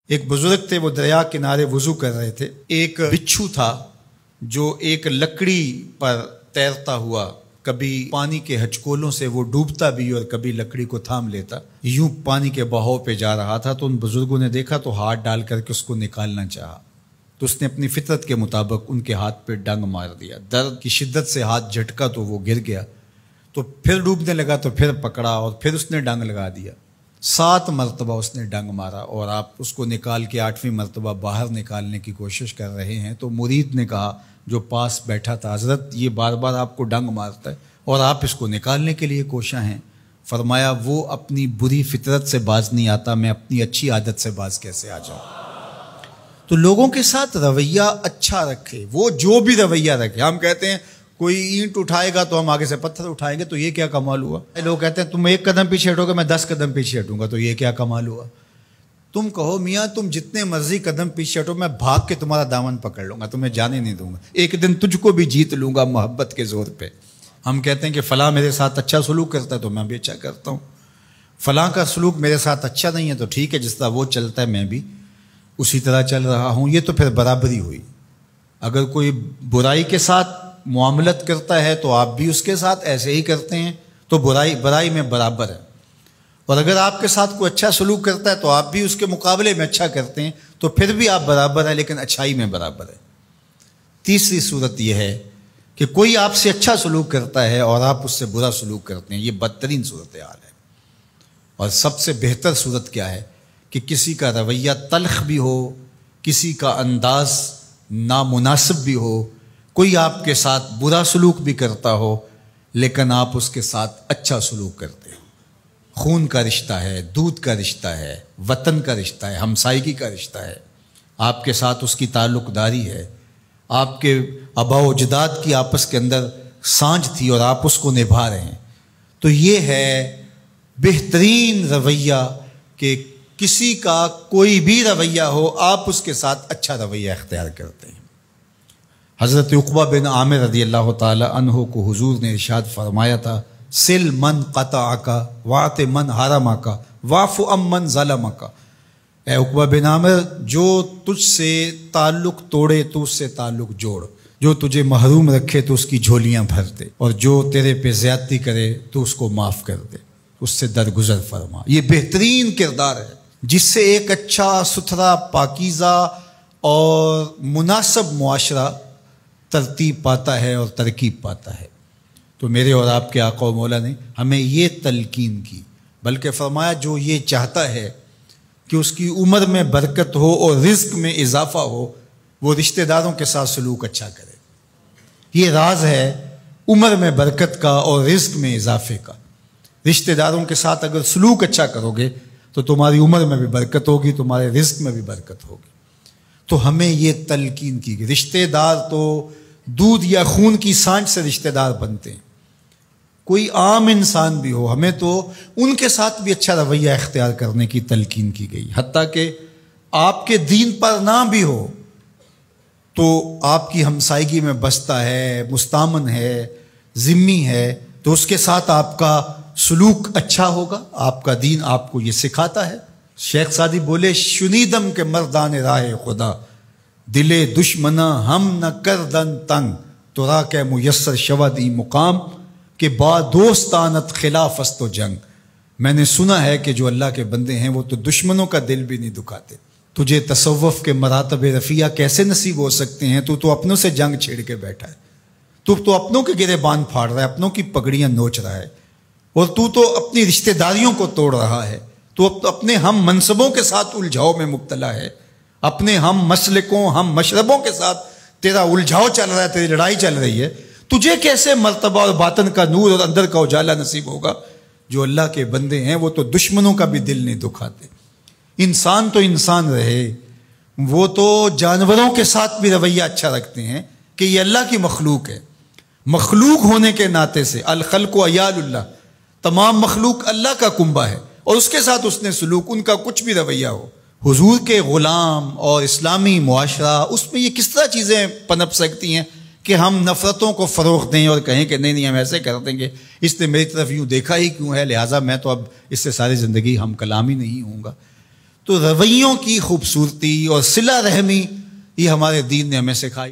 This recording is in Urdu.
ایک بزرگ تھے، وہ دریا کنارے وضو کر رہے تھے۔ ایک بچھو تھا جو ایک لکڑی پر تیرتا ہوا، کبھی پانی کے ہچکولوں سے وہ ڈوبتا بھی اور کبھی لکڑی کو تھام لیتا، یوں پانی کے بہاؤ پہ جا رہا تھا۔ تو ان بزرگوں نے دیکھا تو ہاتھ ڈال کر کے اس کو نکالنا چاہا، تو اس نے اپنی فطرت کے مطابق ان کے ہاتھ پہ ڈنگ مار دیا۔ درد کی شدت سے ہاتھ جھٹکا تو وہ گر گیا، تو پھر ڈوبنے لگا تو پھر پکڑا اور پھر اس نے ڈنگ لگا دیا۔ 7 مرتبہ اس نے ڈنگ مارا، اور آپ اس کو نکال کے 8ویں مرتبہ باہر نکالنے کی کوشش کر رہے ہیں۔ تو مرید نے کہا جو پاس بیٹھا تھا، حضرت یہ بار بار آپ کو ڈنگ مارتا ہے اور آپ اس کو نکالنے کے لیے کوشاں ہیں۔ فرمایا وہ اپنی بری فطرت سے باز نہیں آتا، میں اپنی اچھی عادت سے باز کیسے آ جاؤں؟ تو لوگوں کے ساتھ رویہ اچھا رکھے، وہ جو بھی رویہ رکھے۔ ہم کہتے ہیں کوئی اینٹ اٹھائے گا تو ہم آگے سے پتھر اٹھائیں گے، تو یہ کیا کمال ہوا؟ لوگ کہتے ہیں تم 1 قدم پیچھے ہٹو گے، میں 10 قدم پیچھے ہٹوں گا، تو یہ کیا کمال ہوا؟ تم کہو میاں تم جتنے مرضی قدم پیچھے ہٹو، میں بھاگ کے تمہارا دامن پکڑ لوں گا، تمہیں جانے نہیں دوں گا، ایک دن تجھ کو بھی جیت لوں گا محبت کے زور پہ۔ ہم کہتے ہیں کہ فلاں میرے ساتھ اچھا سلوک کرتا ہے تو میں بھی اچھا کرتا ہوں، فلاں کا سلوک میرے ساتھ اچھا نہیں ہے تو ٹھیک ہے، جس طرح وہ چلتا ہے میں بھی اسی طرح چل رہا ہوں۔ یہ تو پھر برابری ہوئی۔ اگر کوئی برائی کے ساتھ معاملت کرتا ہے تو آپ بھی اس کے ساتھ ایسے ہی کرتے ہیں، تو برائی میں برابر ہے۔ اور اگر آپ کے ساتھ کوئی اچھا سلوک کرتا ہے تو آپ بھی اس کے مقابلے میں اچھا کرتے ہیں، تو پھر بھی آپ برابر ہیں، لیکن اچھائی میں برابر ہے۔ تیسری صورت یہ ہے کہ کوئی آپ سے اچھا سلوک کرتا ہے اور آپ اس سے برا سلوک کرتے ہیں، یہ بدترین صورتحال ہے۔ اور سب سے بہتر صورت کیا ہے کہ کسی کا رویہ تلخ بھی ہو، کسی کا انداز نامناسب بھی ہو، کوئی آپ کے ساتھ برا سلوک بھی کرتا ہو لیکن آپ اس کے ساتھ اچھا سلوک کرتے ہیں۔ خون کا رشتہ ہے، دودھ کا رشتہ ہے، وطن کا رشتہ ہے، ہمسائیگی کا رشتہ ہے، آپ کے ساتھ اس کی تعلق داری ہے، آپ کے آباء و اجداد کی آپس کے اندر سانجھ تھی اور آپ اس کو نبھا رہے ہیں، تو یہ ہے بہترین رویہ کہ کسی کا کوئی بھی رویہ ہو آپ اس کے ساتھ اچھا رویہ اختیار کرتے ہیں۔ حضرت عقبہ بن عامر رضی اللہ تعالی عنہ کو حضور نے ارشاد فرمایا تھا، سل من قطعک واعط من حرمک واعف عن من ظلمک۔ اے عقبہ بن عامر، جو تجھ سے تعلق توڑے تو اس سے تعلق جوڑ، جو تجھے محروم رکھے تو اس کی جھولیاں بھر دے، اور جو تیرے پہ زیادتی کرے تو اس کو معاف کر دے، اس سے درگزر فرما۔ یہ بہترین کردار ہے جس سے ایک اچھا ستھرا پاکیزہ اور مناسب معاشرہ ترتیب پاتا ہے اور ترکیب پاتا ہے۔ تو میرے اور آپ کے آقا و مولا نے ہمیں یہ تلقین کی، بلکہ فرمایا جو یہ چاہتا ہے کہ اس کی عمر میں برکت ہو اور رزق میں اضافہ ہو، وہ رشتہ داروں کے ساتھ سلوک اچھا کرے۔ یہ راز ہے عمر میں برکت کا اور رزق میں اضافے کا۔ رشتہ داروں کے ساتھ اگر سلوک اچھا کرو گے تو تمہاری عمر میں بھی برکت ہوگی، تمہارے رزق میں بھی برکت ہوگی۔ تو ہمیں یہ تلقین کی گئی۔ رشتہ دار تو دودھ یا خون کی سانجھ سے رشتہ دار بنتے ہیں، کوئی عام انسان بھی ہو، ہمیں تو ان کے ساتھ بھی اچھا رویہ اختیار کرنے کی تلقین کی گئی۔ حتیٰ کہ آپ کے دین پر نہ بھی ہو تو آپ کی ہمسائیگی میں بستا ہے، مستامن ہے، ذمی ہے، تو اس کے ساتھ آپ کا سلوک اچھا ہوگا۔ آپ کا دین آپ کو یہ سکھاتا ہے۔ شیخ سعدی بولے، شنیدم کے مردان راہ خدا، دلے دشمنا ہم نہ کردن تنگ، تو را کے میسر شود ای مقام، کہ با دوستانت خلاف است و جنگ۔ میں نے سنا ہے کہ جو اللہ کے بندے ہیں وہ تو دشمنوں کا دل بھی نہیں دکھاتے۔ تجھے تصوف کے مراتب رفیع کیسے نصیب ہو سکتے ہیں؟ تو اپنوں سے جنگ چھیڑ کے بیٹھا ہے، تو اپنوں کے گریبان پھاڑ رہا ہے، اپنوں کی پگڑیاں نوچ رہا ہے، اور تو اپنی رشتہ داریوں کو توڑ رہا ہے، تو اپنے ہم منصبوں کے ساتھ الجھاؤ میں مبتلا ہے، اپنے ہم مسلکوں ہم مشربوں کے ساتھ تیرا الجھاؤ چل رہا ہے، تیری لڑائی چل رہی ہے۔ تجھے کیسے مرتبہ اور باطن کا نور اور اندر کا اجالا نصیب ہوگا؟ جو اللہ کے بندے ہیں وہ تو دشمنوں کا بھی دل نہیں دکھاتے۔ انسان تو انسان رہے، وہ تو جانوروں کے ساتھ بھی رویہ اچھا رکھتے ہیں کہ یہ اللہ کی مخلوق ہے۔ مخلوق ہونے کے ناطے سے الخلق و عیال اللہ، تمام مخلوق اللہ کا کنبہ ہے، اور اس کے ساتھ اس نے سلوک، ان کا کچھ بھی رویہ ہو۔ حضور کے غلام اور اسلامی معاشرہ، اس میں یہ کس طرح چیزیں پنپ سکتی ہیں کہ ہم نفرتوں کو فروغ دیں اور کہیں کہ نہیں ہم ایسے کر دیں گے، اس نے میری طرف یوں دیکھا ہی کیوں ہے، لہٰذا میں تو اب اس سے ساری زندگی ہم کلام ہی نہیں ہوں گا۔ تو رویوں کی خوبصورتی اور صلہ رحمی یہ ہمارے دین نے ہمیں سکھائی۔